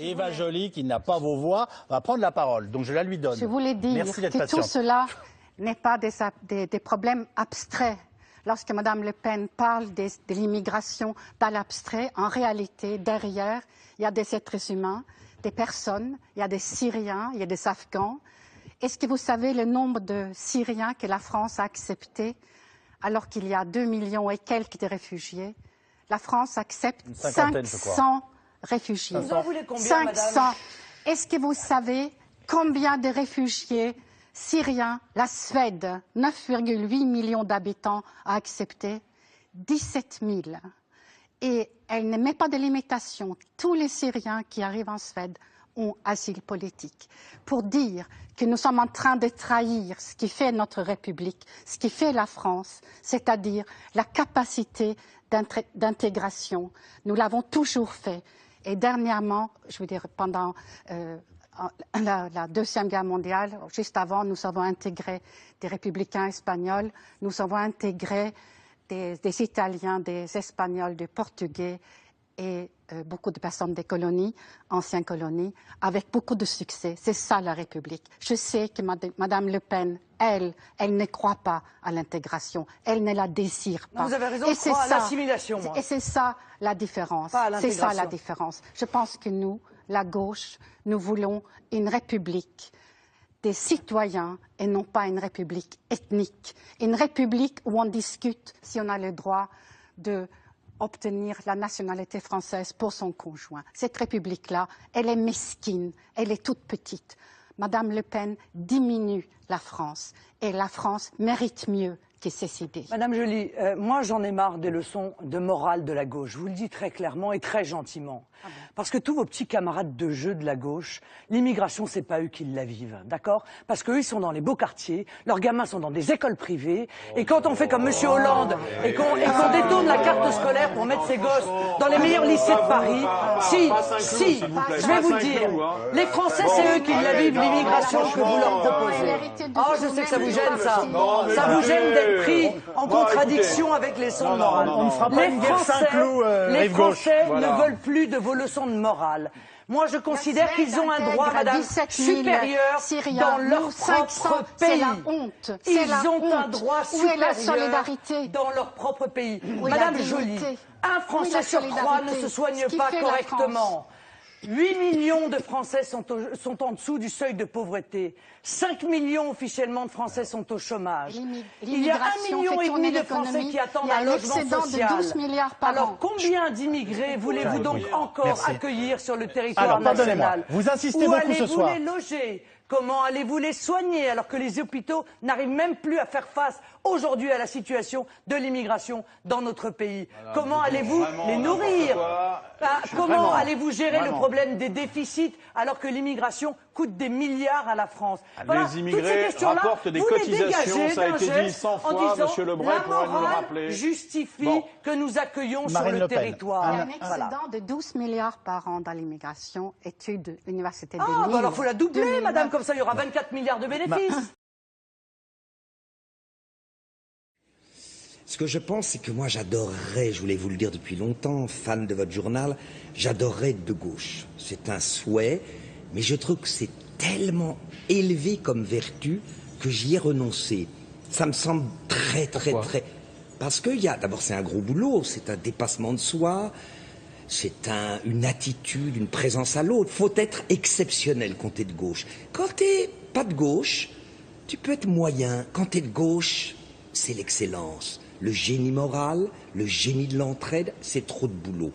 Et Eva Joly, qui n'a pas vos voix, va prendre la parole. Donc je la lui donne. Je voulais dire que tout cela n'est pas des problèmes abstraits. Lorsque Mme Le Pen parle de l'immigration dans l'abstrait, en réalité, derrière, il y a des êtres humains, des personnes, il y a des Syriens, il y a des Afghans. Est-ce que vous savez le nombre de Syriens que la France a acceptés alors qu'il y a 2 millions et quelques de réfugiés? La France accepte 500 réfugiés. Vous en voulez combien, 500. madame? Est-ce que vous savez combien de réfugiés syriens la Suède, 9,8 millions d'habitants, a accepté? 17 000. Et elle ne met pas de limitation. Tous les Syriens qui arrivent en Suède ont asile politique. Pour dire que nous sommes en train de trahir ce qui fait notre République, ce qui fait la France, c'est-à-dire la capacité d'intégration. Nous l'avons toujours fait. Et dernièrement, je veux dire, pendant la Deuxième Guerre mondiale, juste avant, nous avons intégré des républicains espagnols, nous avons intégré des Italiens, des Espagnols, des Portugais et beaucoup de personnes des colonies, anciennes colonies, avec beaucoup de succès. C'est ça la République. Je sais que Mme Le Pen, elle ne croit pas à l'intégration. Elle ne la désire pas. Non, vous avez raison, je crois à l'assimilation, moi. Et c'est ça la différence. C'est ça la différence. Je pense que nous, la gauche, nous voulons une République des citoyens et non pas une République ethnique. Une République où on discute si on a le droit d'obtenir la nationalité française pour son conjoint. Cette République-là, elle est mesquine, elle est toute petite. Madame Le Pen diminue la France et la France mérite mieux que ces idées. Madame Joly, moi j'en ai marre des leçons de morale de la gauche. Je vous le dis très clairement et très gentiment. Ah bon? Parce que tous vos petits camarades de jeu de la gauche, l'immigration, c'est pas eux qui la vivent, d'accord? Parce qu'eux, ils sont dans les beaux quartiers, leurs gamins sont dans des écoles privées, et quand on fait comme Monsieur Hollande et qu'on détourne la carte scolaire pour mettre ses gosses dans les meilleurs lycées de Paris, si, je vais vous le dire, les Français, c'est eux qui la vivent, l'immigration que vous leur proposez. Oh, je sais que ça vous gêne, ça. Ça vous gêne d'être pris en contradiction avec les leçons de morale. Les Français ne veulent plus de vos leçons de morale. Moi, je considère qu'ils ont un droit, madame, supérieur dans leur propre pays. C'est la honte. Ils ont un droit supérieur la solidarité dans leur propre pays. Madame Joly, un Français sur 3 ne se soigne pas correctement. 8 millions de Français sont en dessous du seuil de pauvreté. 5 millions officiellement de Français sont au chômage. Il y a 1,5 million de Français qui attendent un logement social. De 12 milliards par Alors an. Combien d'immigrés voulez-vous donc encore accueillir sur le territoire national? Vous insistez beaucoup ce soir. Où allez-vous les loger? Comment allez-vous les soigner alors que les hôpitaux n'arrivent même plus à faire face aujourd'hui à la situation de l'immigration dans notre pays? Comment allez-vous les nourrir? Comment allez-vous gérer le problème des déficits alors que l'immigration coûte des milliards à la France? Voilà, les immigrés rapportent des cotisations, ça a été dit 100 fois, Monsieur Lebray pourrait nous le rappeler. La morale justifie que nous accueillions sur le territoire. Il y a un excédent de 12 milliards par an dans l'immigration, études de l'Université de Lille. Alors il faut la doubler, madame, comme ça il y aura 24 milliards de bénéfices. Ce que je pense, c'est que moi j'adorerais, je voulais vous le dire depuis longtemps, fan de votre journal, j'adorerais être de gauche. C'est un souhait, mais je trouve que c'est tellement élevé comme vertu que j'y ai renoncé. Ça me semble très... Parce que d'abord c'est un gros boulot, c'est un dépassement de soi, c'est une attitude, une présence à l'autre. Faut être exceptionnel quand t'es de gauche. Quand t'es pas de gauche, tu peux être moyen. Quand t'es de gauche, c'est l'excellence. Le génie moral, le génie de l'entraide, c'est trop de boulot.